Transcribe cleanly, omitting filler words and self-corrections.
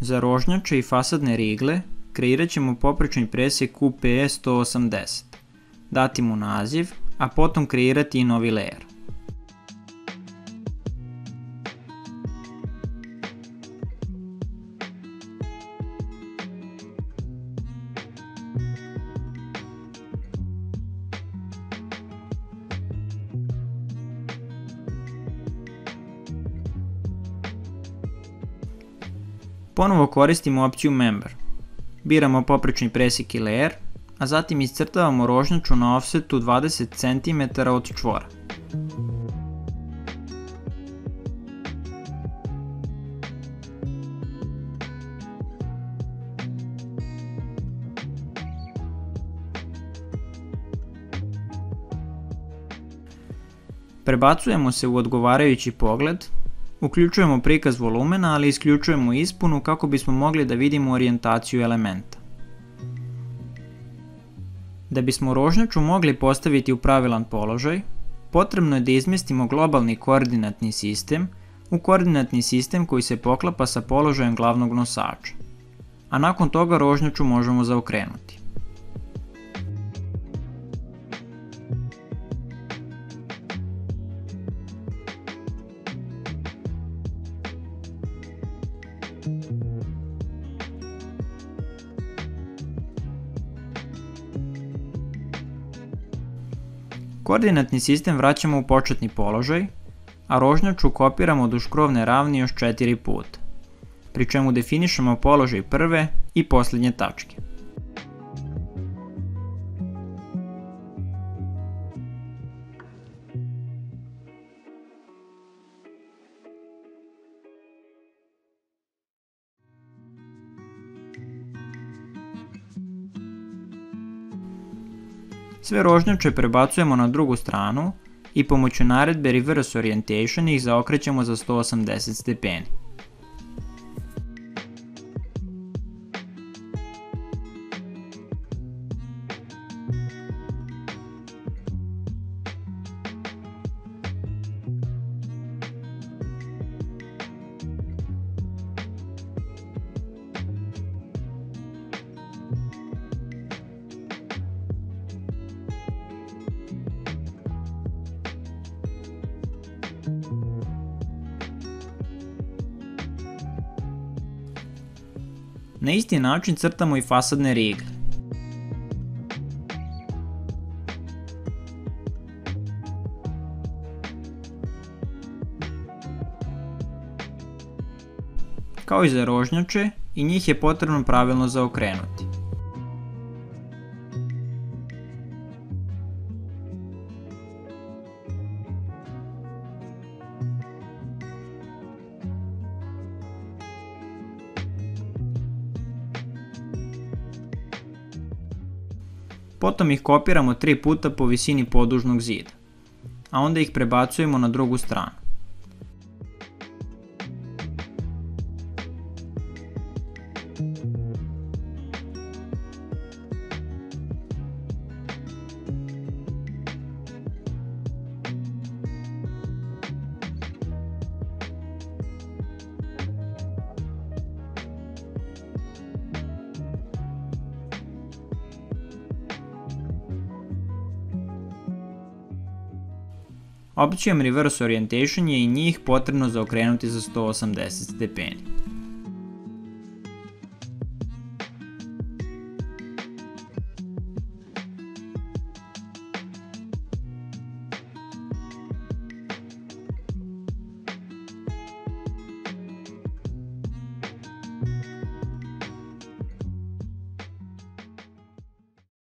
Za rožnjače i fasadne rigle kreirat ćemo poprečni presjek QPE 180, dati mu naziv, a potom kreirati i novi layer. Ponovo koristimo opciju Member. Biramo poprečni presjek i layer, a zatim iscrtavamo rožnjaču na offsetu 20 cm od čvora. Prebacujemo se u odgovarajući pogled, uključujemo prikaz volumena, ali isključujemo ispunu kako bismo mogli da vidimo orijentaciju elementa. Da bismo rožnjaču mogli postaviti u pravilan položaj, potrebno je da izmestimo globalni koordinatni sistem u koordinatni sistem koji se poklapa sa položajem glavnog nosača, a nakon toga rožnjaču možemo zaokrenuti. Koordinatni sistem vraćamo u početni položaj, a rožnjaču kopiramo duž krovne ravni još 4 puta, pri čemu definišemo položaj prve i posljednje tačke. Sve rožnjače prebacujemo na drugu stranu i pomoću naredbe Reverse Orientation ih zaokrećemo za 180 stepeni. Na isti način crtamo i fasadne rigle. Kao i za rožnjače, i njih je potrebno pravilno zaokrenuti. Potom ih kopiramo 3 puta po visini podužnog zida, a onda ih prebacujemo na drugu stranu. Opcijom Reverse Orientation je i njih potrebno zaokrenuti za 180 stepeni.